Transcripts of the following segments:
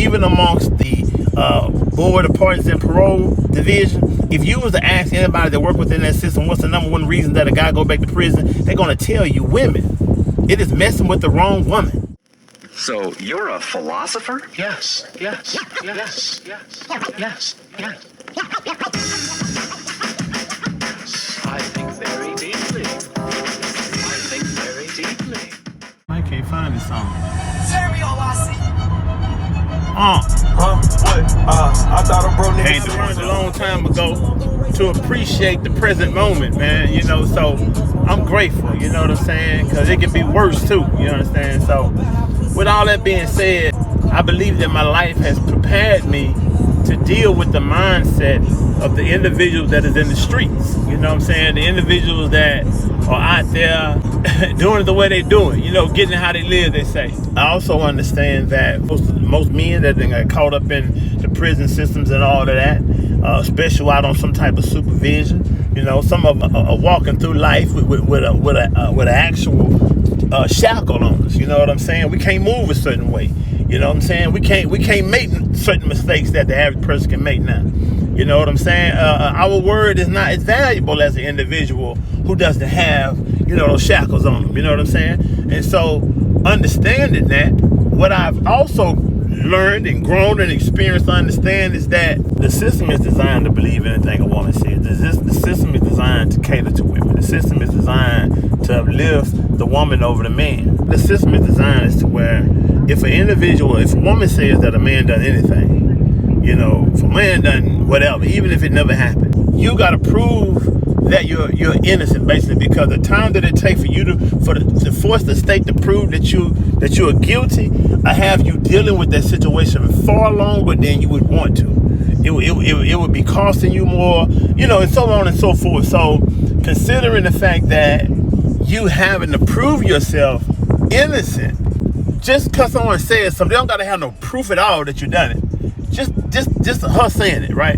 even amongst the board of pardons and parole division, if you was to ask anybody that work within that system, what's the number one reason that a guy go back to prison, they're going to tell you women. It is messing with the wrong woman. So you're a philosopher? Yes. Yes. I think very deeply. I can't find this song. I thought a bro nigga Hey, learned a long time ago to appreciate the present moment, man. You know, so I'm grateful, you know what I'm saying? Because it can be worse too, you understand? So with all that being said, I believe that my life has prepared me to deal with the mindset of the individuals that is in the streets. You know what I'm saying? The individuals that are out there doing it the way they do it, you know, getting how they live, they say. I also understand that most men that get caught up in the prison systems and all of that, especially out on some type of supervision, you know, some of them are walking through life with an actual shackle on us. You know what I'm saying? We can't move a certain way. You know what I'm saying? We can't make certain mistakes that the average person can make now. You know what I'm saying? Our word is not as valuable as an individual who doesn't have, you know, those shackles on them. You know what I'm saying? And so understanding that, what I've also learned and grown and experienced to understand is that the system is designed to believe anything a woman says. The system is designed to cater to women. The system is designed to uplift the woman over the man. The system is designed as to where if a woman says that a man done anything, you know, if a man done whatever, even if it never happened, you got to prove that you're innocent, basically, because the time that it takes for you to force the state to prove that you are guilty, I have you dealing with that situation far longer than you would want to. It would be costing you more, you know, and so on and so forth. So considering the fact that you having to prove yourself innocent just because someone says something, they don't got to have no proof at all that you done it. Just her saying it, right?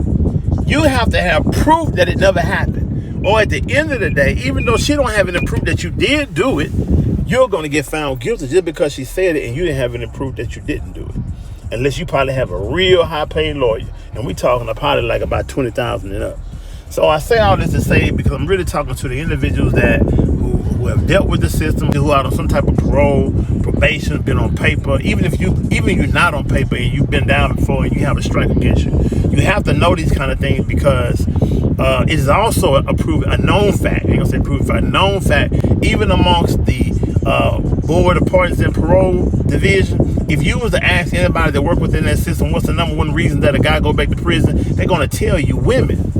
You have to have proof that it never happened. Or at the end of the day, even though she don't have any proof that you did do it, you're going to get found guilty just because she said it and you didn't have any proof that you didn't do it. Unless you probably have a real high-paid lawyer. And we talking probably like about $20,000 and up. So I say all this to say, because I'm really talking to the individuals that who have dealt with the system, who are on some type of parole, probation, been on paper. Even if you're not on paper and you've been down before and you have a strike against you, you have to know these kind of things, because it is also a known fact. I ain't gonna say proven fact, a known fact, even amongst the board of pardons and parole division. If you was to ask anybody that work within that system, what's the number one reason that a guy go back to prison, they're gonna tell you women.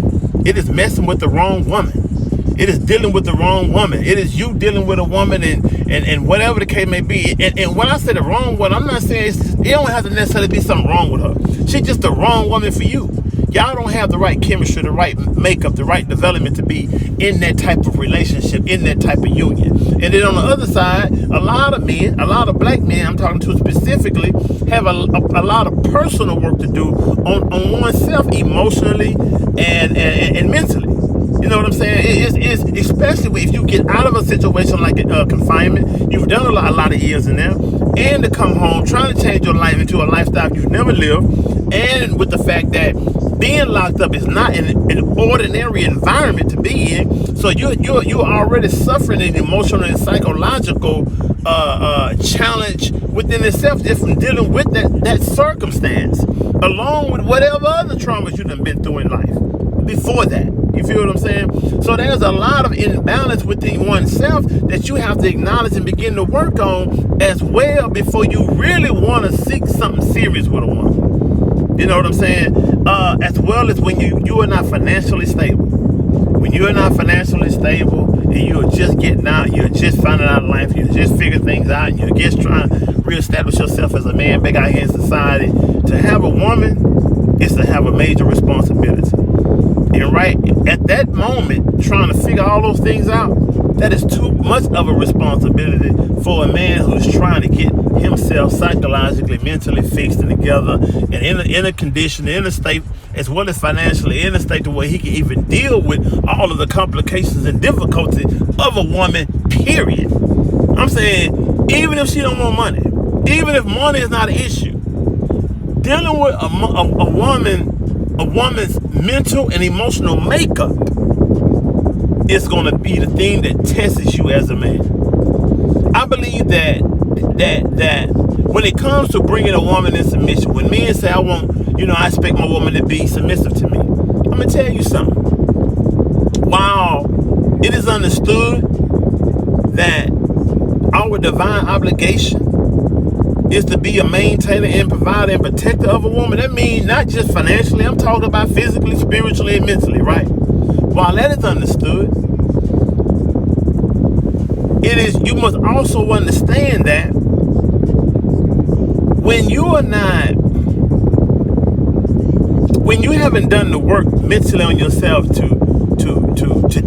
It is messing with the wrong woman. It is dealing with the wrong woman. It is you dealing with a woman and whatever the case may be. And when I say the wrong one, I'm not saying it don't have to necessarily be something wrong with her. She's just the wrong woman for you. Y'all don't have the right chemistry, the right makeup, the right development to be in that type of relationship, in that type of union. And then on the other side, a lot of men, a lot of black men I'm talking to specifically, have a lot of personal work to do on oneself emotionally and mentally. You know what I'm saying? It's especially if you get out of a situation like confinement, you've done a lot of years in there, and to come home trying to change your life into a lifestyle you've never lived, and with the fact that being locked up is not an ordinary environment to be in, so you're already suffering an emotional and psychological challenge within itself just from dealing with that circumstance, along with whatever other traumas you done been through in life before that. You feel what I'm saying? So there's a lot of imbalance within oneself that you have to acknowledge and begin to work on as well before you really want to seek something serious with a woman. You know what I'm saying? As well as when you are not financially stable. When you are not financially stable and you're just getting out, you're just finding out life, you're just figuring things out, and you're just trying to reestablish yourself as a man back out here in society, to have a woman is to have a major responsibility. And right at that moment, trying to figure all those things out, that is too much of a responsibility for a man who's trying to get himself psychologically, mentally fixed and together, and in a condition, in a state, as well as financially, in a state to where he can even deal with all of the complications and difficulty of a woman, period. I'm saying, even if she don't want money, even if money is not an issue, dealing with a woman's mental and emotional makeup is going to be the thing that tests you as a man. I believe that when it comes to bringing a woman in submission, when men say, I expect my woman to be submissive to me, I'm going to tell you something. While it is understood that our divine obligation is to be a maintainer and provider and protector of a woman, that means not just financially, I'm talking about physically, spiritually, and mentally, right? While that is understood, you must also understand that when you haven't done the work mentally on yourself to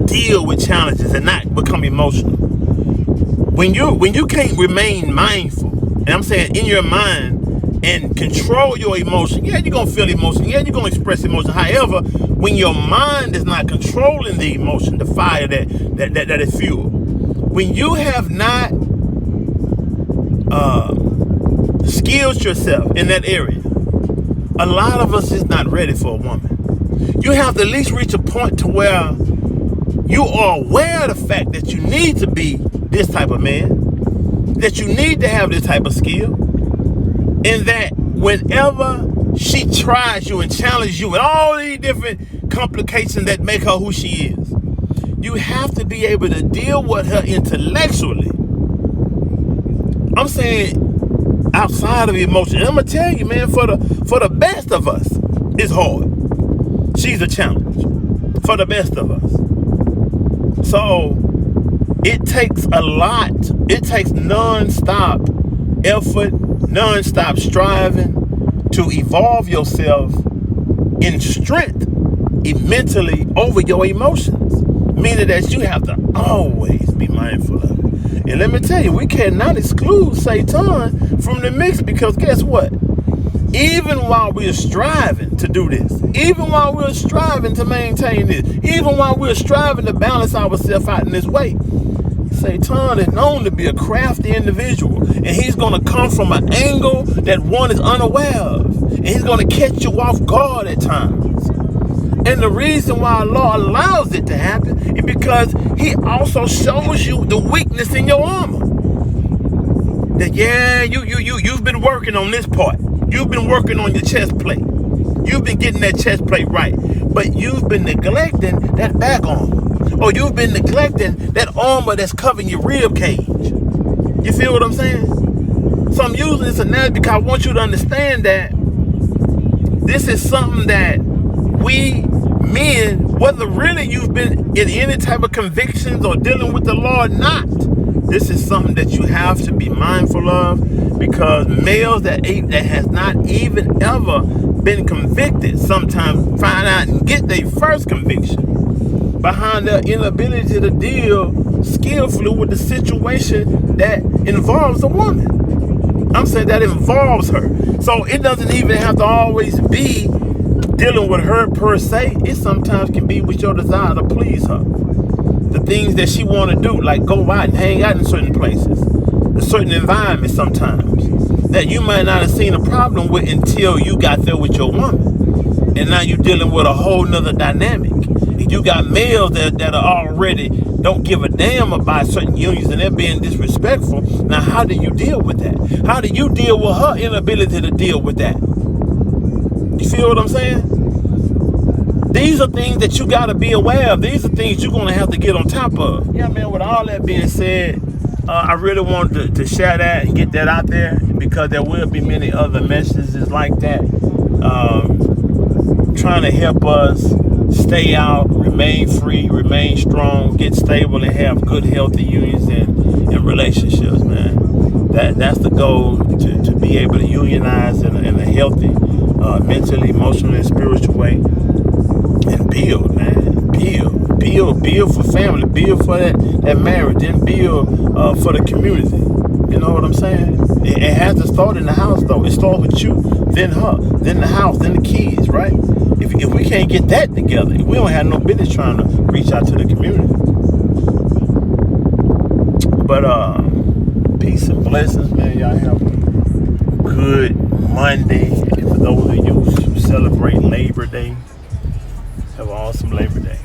deal with challenges and not become emotional, when you can't remain mindful, and I'm saying in your mind, and control your emotion, yeah, you're gonna feel emotion, yeah, you're gonna express emotion. However, when your mind is not controlling the emotion, the fire that is fueled, when you have not skilled yourself in that area, a lot of us is not ready for a woman. You have to at least reach a point to where you are aware of the fact that you need to be this type of man, that you need to have this type of skill, and that whenever she tries you and challenges you with all these different complications that make her who she is, you have to be able to deal with her intellectually. I'm saying outside of emotion. And I'm gonna tell you, man, for the best of us, it's hard. She's a challenge for the best of us. So it takes a lot. It takes non-stop effort, non-stop striving to evolve yourself in strength mentally over your emotions. Meaning that you have to always be mindful of it. And let me tell you, we cannot exclude Satan from the mix, because guess what? Even while we're striving to do this, even while we're striving to maintain this, even while we're striving to balance ourselves out in this way, Satan is known to be a crafty individual, and he's going to come from an angle that one is unaware of, and he's going to catch you off guard at times. And the reason why Allah allows it to happen is because he also shows you the weakness in your armor. That you've been working on this part. You've been working on your chest plate. You've been getting that chest plate right. But you've been neglecting that back armor. Or you've been neglecting that armor that's covering your rib cage. You feel what I'm saying? So I'm using this analogy because I want you to understand that this is something that we men, whether really you've been in any type of convictions or dealing with the law or not, this is something that you have to be mindful of, because males that has not even ever been convicted sometimes find out and get their first conviction behind their inability to deal skillfully with the situation that involves a woman. I'm saying that involves her. So it doesn't even have to always be dealing with her per se. It sometimes can be with your desire to please her. The things that she want to do, like go out and hang out in certain places, in certain environments sometimes, that you might not have seen a problem with until you got there with your woman. And now you're dealing with a whole nother dynamic. And you got males that are already don't give a damn about certain unions and they're being disrespectful. Now, how do you deal with that? How do you deal with her inability to deal with that? You feel what I'm saying? These are things that you got to be aware of. These are things you're going to have to get on top of. Yeah, man, with all that being said, I really wanted to share that and get that out there, because there will be many other messages like that, trying to help us stay out, remain free, remain strong, get stable, and have good, healthy unions and relationships, man. That's the goal, to be able to unionize in a healthy, mentally, emotionally, and spiritual way, and build, man. Build for family, build for that marriage, then build for the community. You know what I'm saying? It has to start in the house, though. It starts with you, then her, then the house, then the kids, right? If we can't get that together, we don't have no business trying to reach out to the community. But peace and blessings, man. Y'all have a good Monday. And for those great Labor Day. Have an awesome Labor Day.